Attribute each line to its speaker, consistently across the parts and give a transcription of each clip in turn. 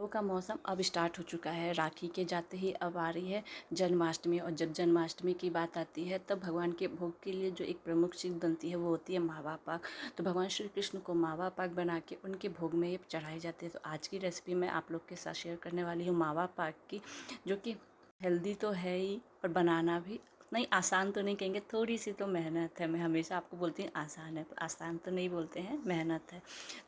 Speaker 1: का मौसम अब स्टार्ट हो चुका है। राखी के जाते ही अब आ रही है जन्माष्टमी, और जब जन्माष्टमी की बात आती है तब भगवान के भोग के लिए जो एक प्रमुख चीज़ बनती है वो होती है मावा पाक। तो भगवान श्री कृष्ण को मावा पाक बना के उनके भोग में ये चढ़ाई जाती है। तो आज की रेसिपी मैं आप लोग के साथ शेयर करने वाली हूँ मावा पाक की, जो कि हेल्दी तो है ही और बनाना भी नहीं, आसान तो नहीं कहेंगे, थोड़ी सी तो मेहनत है। मैं हमेशा आपको बोलती हूँ आसान है, आसान तो नहीं बोलते हैं, मेहनत है,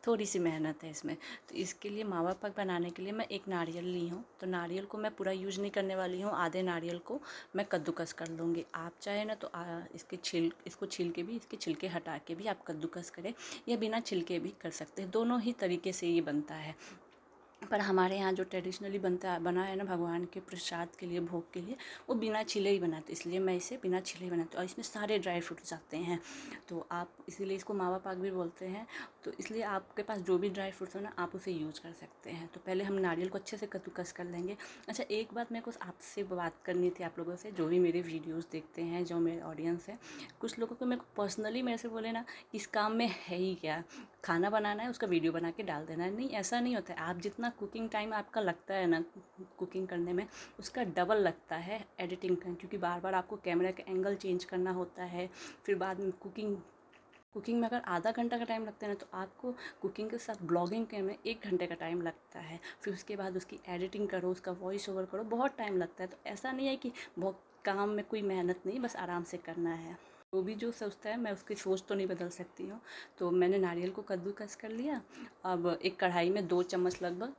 Speaker 1: थोड़ी सी मेहनत है इसमें। तो इसके लिए मावा पाक बनाने के लिए मैं एक नारियल ली हूँ। तो नारियल को मैं पूरा यूज़ नहीं करने वाली हूँ, आधे नारियल को मैं कद्दूकस कर लूँगी। आप चाहे ना तो इसको छील के भी, इसके छिलके हटा के भी आप कद्दूकस करें, या बिना छिलके भी कर सकते हैं। दोनों ही तरीके से ये बनता है, पर हमारे यहाँ जो ट्रेडिशनली बना है ना भगवान के प्रसाद के लिए, भोग के लिए, वो बिना छिले ही बनाते, इसलिए मैं इसे बिना छिले ही बनाती हूँ। और इसमें सारे ड्राई फ्रूट्स आते हैं, तो आप इसीलिए इसको मावा पाक भी बोलते हैं। तो इसलिए आपके पास जो भी ड्राई फ्रूट्स हो ना, आप उसे यूज़ कर सकते हैं। तो पहले हम नारियल को अच्छे से कद्दूकस कर लेंगे। अच्छा, एक बात मेरे को आपसे बात करनी थी, आप लोगों से जो भी मेरे वीडियोज़ देखते हैं, जो मेरे ऑडियंस है, कुछ लोगों को मेरे को पर्सनली मेरे से बोले ना, इस काम में है ही क्या, खाना बनाना है, उसका वीडियो बना के डाल देना है। नहीं, ऐसा नहीं होता है। आप जितना कुकिंग टाइम आपका लगता है ना कुकिंग करने में, उसका डबल लगता है एडिटिंग का, क्योंकि बार बार आपको कैमरा का एंगल चेंज करना होता है। फिर बाद में कुकिंग में अगर आधा घंटा का टाइम लगता है ना, तो आपको कुकिंग के साथ ब्लॉगिंग के में 1 घंटे का टाइम लगता है। फिर उसके बाद उसकी एडिटिंग करो, उसका वॉइस ओवर करो, बहुत टाइम लगता है। तो ऐसा नहीं है कि बहुत काम में कोई मेहनत नहीं, बस आराम से करना है। वो भी जो सोचता है, मैं उसकी सोच तो नहीं बदल सकती हूँ। तो मैंने नारियल को कद्दूकस कर लिया। अब एक कढ़ाई में 2 चम्मच लगभग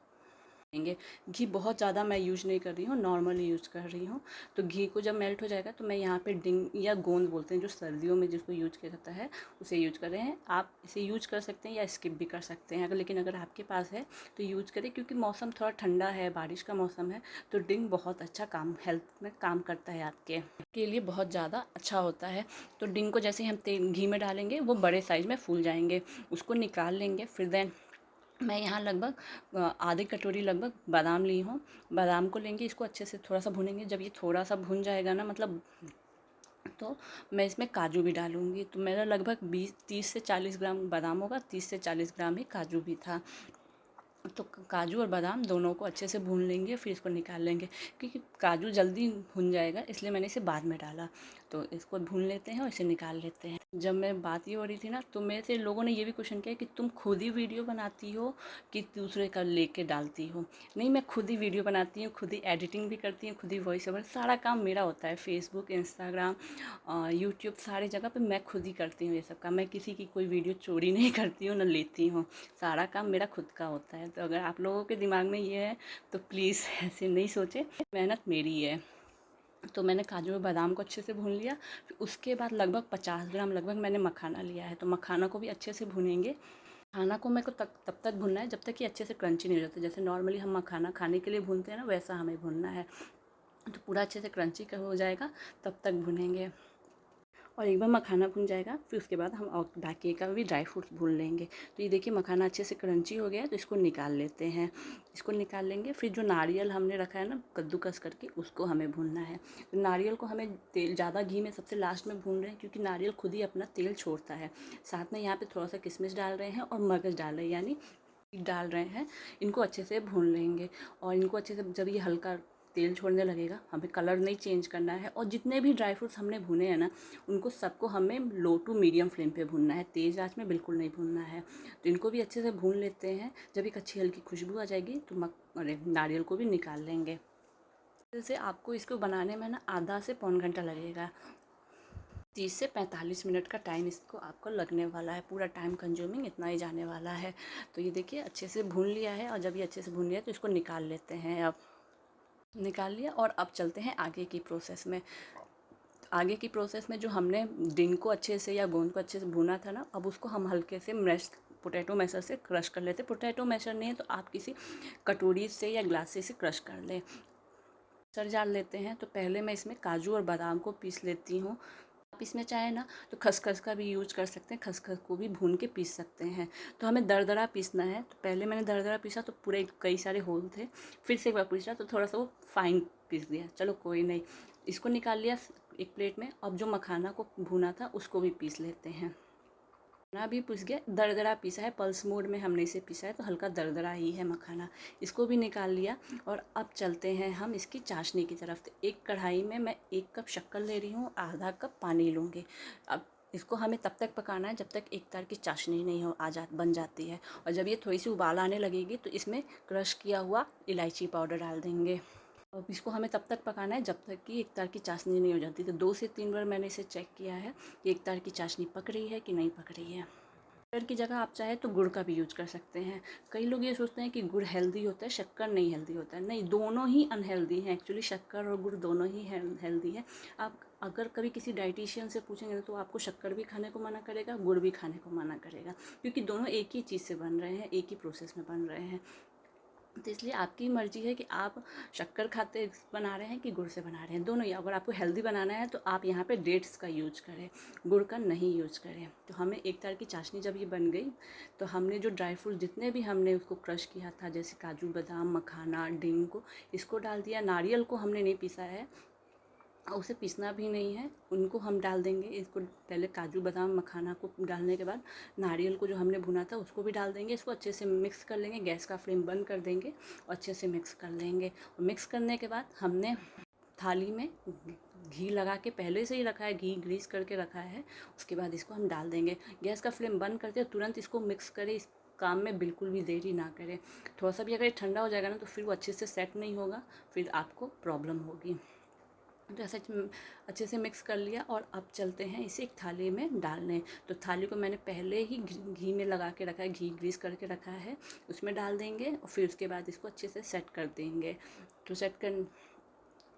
Speaker 1: लेंगे। घी बहुत ज़्यादा मैं यूज़ नहीं कर रही हूँ, नॉर्मली यूज़ कर रही हूँ। तो घी को जब मेल्ट हो जाएगा तो मैं यहाँ पे डिंग या गोंद बोलते हैं, जो सर्दियों में जिसको यूज किया जाता है, उसे यूज कर रहे हैं। आप इसे यूज कर सकते हैं या स्किप भी कर सकते हैं, लेकिन अगर आपके पास है तो यूज करें, क्योंकि मौसम थोड़ा ठंडा है, बारिश का मौसम है। तो डिंग बहुत अच्छा काम, हेल्थ में काम करता है, आपके के लिए बहुत ज़्यादा अच्छा होता है। तो डिंग को जैसे हम तेल घी में डालेंगे, वो बड़े साइज़ में फूल जाएंगे, उसको निकाल लेंगे। फिर देन मैं यहाँ लगभग आधी कटोरी लगभग बादाम ली हूँ। बादाम को लेंगे, इसको अच्छे से थोड़ा सा भूनेंगे। जब ये थोड़ा सा भुन जाएगा ना, मतलब, तो मैं इसमें काजू भी डालूँगी। तो मेरा लगभग 30 से 40 ग्राम बादाम होगा, 30 से 40 ग्राम ही काजू भी था। तो काजू और बादाम दोनों को अच्छे से भून लेंगे, फिर इसको निकाल लेंगे, क्योंकि काजू जल्दी भुन जाएगा, इसलिए मैंने इसे बाद में डाला। तो इसको भून लेते हैं और इसे निकाल लेते हैं। जब मैं बात ये हो रही थी ना, तो मेरे से लोगों ने ये भी क्वेश्चन किया कि तुम खुद ही वीडियो बनाती हो कि दूसरे का लेके डालती हो। नहीं, मैं खुद ही वीडियो बनाती हूँ, खुद ही एडिटिंग भी करती हूँ, खुद ही वॉइस ओवर, सारा काम मेरा होता है। फेसबुक, इंस्टाग्राम, यूट्यूब, सारी जगह पे मैं खुद ही करती हूँ ये सब काम। मैं किसी की कोई वीडियो चोरी नहीं करती हूँ, ना लेती हूँ। सारा काम मेरा खुद का होता है। तो अगर आप लोगों के दिमाग में ये है तो प्लीज़ ऐसे नहीं सोचें, मेहनत मेरी है। तो मैंने काजू और बादाम को अच्छे से भून लिया। फिर उसके बाद लगभग 50 ग्राम लगभग मैंने मखाना लिया है। तो मखाना को भी अच्छे से भूनेंगे। खाना को मेरे को तब तक भूनना है जब तक कि अच्छे से क्रंची नहीं हो जाता। जैसे नॉर्मली हम मखाना खाने के लिए भूनते हैं ना, वैसा हमें भूनना है। तो पूरा अच्छे से क्रंची का हो जाएगा, तब तक भूनेंगे। और एक बार मखाना भुन जाएगा, फिर उसके बाद हम और बाकी का भी ड्राई फ्रूट्स भून लेंगे। तो ये देखिए मखाना अच्छे से क्रंची हो गया है, तो इसको निकाल लेते हैं। इसको निकाल लेंगे। फिर जो नारियल हमने रखा है ना कद्दूकस करके, उसको हमें भूनना है। तो नारियल को हमें तेल ज़्यादा घी में सबसे लास्ट में भून रहे हैं, क्योंकि नारियल खुद ही अपना तेल छोड़ता है। साथ में यहाँ पे थोड़ा सा किशमिश डाल रहे हैं और मगज डाल रहे हैं, यानी डाल रहे हैं। इनको अच्छे से भून लेंगे। और इनको अच्छे से, जब ये हल्का तेल छोड़ने लगेगा, हमें कलर नहीं चेंज करना है। और जितने भी ड्राई फ्रूट्स हमने भुने हैं ना, उनको सबको हमें लो टू मीडियम फ्लेम पे भूनना है, तेज़ आंच में बिल्कुल नहीं भूनना है। तो इनको भी अच्छे से भून लेते हैं। जब एक अच्छी हल्की खुशबू आ जाएगी तो अरे नारियल को भी निकाल लेंगे। जैसे आपको इसको बनाने में ना आधा से पौन घंटा लगेगा। 30 से 45 मिनट का टाइम इसको आपको लगने वाला है। पूरा टाइम कंज्यूमिंग इतना ही जाने वाला है। तो ये देखिए अच्छे से भून लिया है। और जब ये अच्छे से भून लिया तो इसको निकाल लेते हैं। अब निकाल लिया, और अब चलते हैं आगे की प्रोसेस में। आगे की प्रोसेस में जो हमने डिंग को अच्छे से या गोंद को अच्छे से भुना था ना, अब उसको हम हल्के से पोटैटो मैशर से क्रश कर लेते। पोटैटो मैशर नहीं है तो आप किसी कटोरी से या ग्लास से क्रश कर लें। मिक्सर जार लेते हैं। तो पहले मैं इसमें काजू और बादाम को पीस लेती हूँ। आप इसमें चाहे ना तो खसखस का भी यूज कर सकते हैं, खसखस को भी भून के पीस सकते हैं। तो हमें दरदरा पीसना है। तो पहले मैंने दरदरा पीसा तो पूरे कई सारे होल थे। फिर से एक बार पीसा तो थोड़ा सा वो फाइन पीस दिया, चलो कोई नहीं। इसको निकाल लिया एक प्लेट में। अब जो मखाना को भूना था उसको भी पीस लेते हैं। मखाना भी पिस गया, दरदरा पीसा है, पल्स मोड में हमने इसे पीसा है तो हल्का दरदरा ही है मखाना। इसको भी निकाल लिया और अब चलते हैं हम इसकी चाशनी की तरफ। तो एक कढ़ाई में मैं 1 कप शक्कर ले रही हूँ, आधा कप पानी लूँगी। अब इसको हमें तब तक पकाना है जब तक एक तार की चाशनी नहीं हो बन जाती है। और जब ये थोड़ी सी उबाल आने लगेगी तो इसमें क्रश किया हुआ इलायची पाउडर डाल देंगे। अब इसको हमें तब तक पकाना है जब तक कि एक तार की चाशनी नहीं हो जाती। तो 2 से 3 बार मैंने इसे चेक किया है कि एक तार की चाशनी पक रही है कि नहीं पक रही है। शक्कर की जगह आप चाहे तो गुड़ का भी यूज कर सकते हैं। कई लोग ये सोचते हैं कि गुड़ हेल्दी होता है, शक्कर नहीं हेल्दी होता है। नहीं, दोनों ही अनहेल्दी हैं। एक्चुअली शक्कर और गुड़ दोनों ही हेल्दी है। आप अगर कभी किसी डाइटिशियन से पूछेंगे तो आपको शक्कर भी खाने को मना करेगा, गुड़ भी खाने को मना करेगा, क्योंकि दोनों एक ही चीज़ से बन रहे हैं, एक ही प्रोसेस में बन रहे हैं। तो इसलिए आपकी मर्ज़ी है कि आप शक्कर खाते बना रहे हैं कि गुड़ से बना रहे हैं, दोनों ही। अगर आपको हेल्दी बनाना है तो आप यहाँ पे डेट्स का यूज करें, गुड़ का नहीं यूज करें। तो हमें एक तार की चाशनी जब ये बन गई तो हमने जो ड्राई फ्रूट जितने भी हमने उसको क्रश किया था, जैसे काजू बादाम, मखाना, डिंग को, इसको डाल दिया। नारियल को हमने नहीं पीसा है और उसे पीसना भी नहीं है, उनको हम डाल देंगे। इसको पहले काजू बादाम मखाना को डालने के बाद नारियल को जो हमने भुना था उसको भी डाल देंगे। इसको अच्छे से मिक्स कर लेंगे, गैस का फ्लेम बंद कर देंगे और अच्छे से मिक्स कर लेंगे। और मिक्स करने के बाद हमने थाली में घी लगा के पहले से ही रखा है, घी ग्रीस करके रखा है। उसके बाद इसको हम डाल देंगे। गैस का फ्लेम बंद करते हैं, तुरंत इसको मिक्स करें। इस काम में बिल्कुल भी देरी ना करें। थोड़ा सा भी अगर ये ठंडा हो जाएगा ना तो फिर वो अच्छे से सेट नहीं होगा, फिर आपको प्रॉब्लम होगी। तो ऐसे अच्छे से मिक्स कर लिया और अब चलते हैं इसे एक थाली में डालने। तो थाली को मैंने पहले ही घी में लगा के रखा है, घी ग्रीस करके रखा है, उसमें डाल देंगे और फिर उसके बाद इसको अच्छे से सेट कर देंगे। तो सेट कर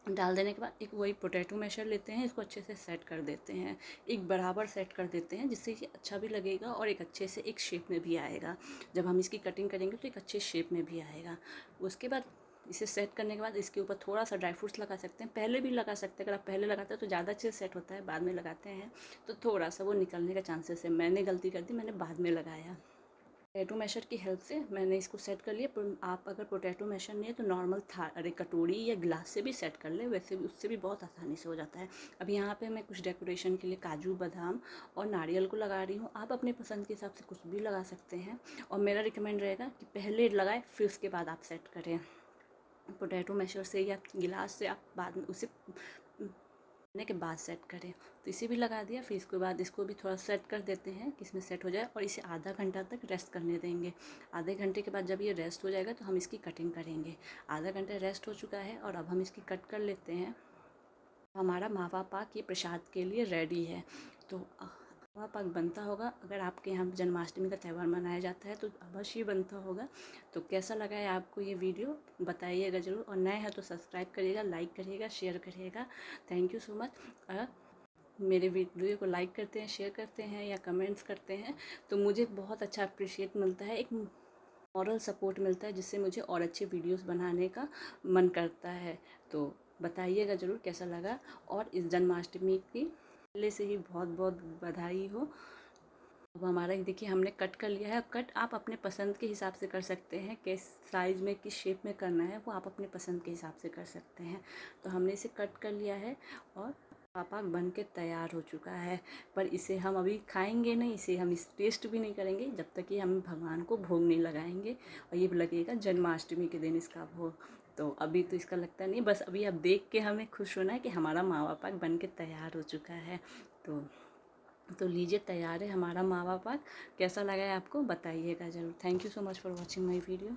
Speaker 1: डाल देने के बाद एक वही पोटैटो मैशर लेते हैं, इसको अच्छे से सेट कर देते हैं, एक बराबर सेट कर देते हैं, जिससे कि अच्छा भी लगेगा और एक अच्छे से एक शेप में भी आएगा। जब हम इसकी कटिंग करेंगे तो एक अच्छे शेप में भी आएगा। उसके बाद इसे सेट करने के बाद इसके ऊपर थोड़ा सा ड्राई फ्रूट्स लगा सकते हैं, पहले भी लगा सकते हैं। अगर आप पहले लगाते हैं तो ज़्यादा अच्छे से सेट होता है, बाद में लगाते हैं तो थोड़ा सा वो निकलने का चांसेस है। मैंने गलती कर दी, मैंने बाद में लगाया। पोटैटो मैशर की हेल्प से मैंने इसको सेट कर लिया। पर आप अगर पोटैटो मैशर नहीं है तो नॉर्मल अरे कटोरी या गिलास से भी सेट कर ले, वैसे भी उससे भी बहुत आसानी से हो जाता है। अब यहाँ पे मैं कुछ डेकोरेशन के लिए काजू बादाम और नारियल को लगा रही हूँ। आप अपने पसंद के हिसाब से कुछ भी लगा सकते हैं और मेरा रिकमेंड रहेगा कि पहले लगाए फिर उसके बाद आप सेट करें। पोटैटो मैशर से या गिलास से आप बाद में उसे करने के बाद सेट करें। तो इसे भी लगा दिया। फिर इसके बाद इसको भी थोड़ा सेट कर देते हैं कि इसमें सेट हो जाए और इसे आधा घंटा तक रेस्ट करने देंगे। आधे घंटे के बाद जब ये रेस्ट हो जाएगा तो हम इसकी कटिंग करेंगे। आधा घंटा रेस्ट हो चुका है और अब हम इसकी कट कर लेते हैं। हमारा मावा पाक ये प्रसाद के लिए रेडी है। तो मावा पाक बनता होगा, अगर आपके यहाँ जन्माष्टमी का त्यौहार मनाया जाता है तो अवश्य बनता होगा। तो कैसा लगा है आपको ये वीडियो बताइएगा ज़रूर, और नए हैं तो सब्सक्राइब करिएगा, लाइक करिएगा, शेयर करिएगा। Thank you so much. मेरे वीडियो को लाइक करते हैं, शेयर करते हैं या कमेंट्स करते हैं तो मुझे बहुत अच्छा अप्रिशिएट मिलता है, एक मॉरल सपोर्ट मिलता है, जिससे मुझे और अच्छे वीडियोस बनाने का मन करता है। तो बताइएगा ज़रूर कैसा लगा। और इस जन्माष्टमी की पहले से ही बहुत बहुत बधाई हो। अब हमारा देखिए हमने कट कर लिया है। अब कट आप अपने पसंद के हिसाब से कर सकते हैं, किस साइज़ में किस शेप में करना है वो आप अपने पसंद के हिसाब से कर सकते हैं। तो हमने इसे कट कर लिया है और पापा बन के तैयार हो चुका है। पर इसे हम अभी खाएंगे नहीं, इसे हम इस टेस्ट भी नहीं करेंगे जब तक कि हम भगवान को भोग नहीं लगाएंगे, और ये लगेगा जन्माष्टमी के दिन इसका भोग। तो अभी तो इसका लगता नहीं, बस अभी अब देख के हमें खुश होना है कि हमारा मावा पाक बन के तैयार हो चुका है। तो लीजिए, तैयार है हमारा मावा पाक। कैसा लगा है आपको बताइएगा ज़रूर। Thank you so much for watching my video.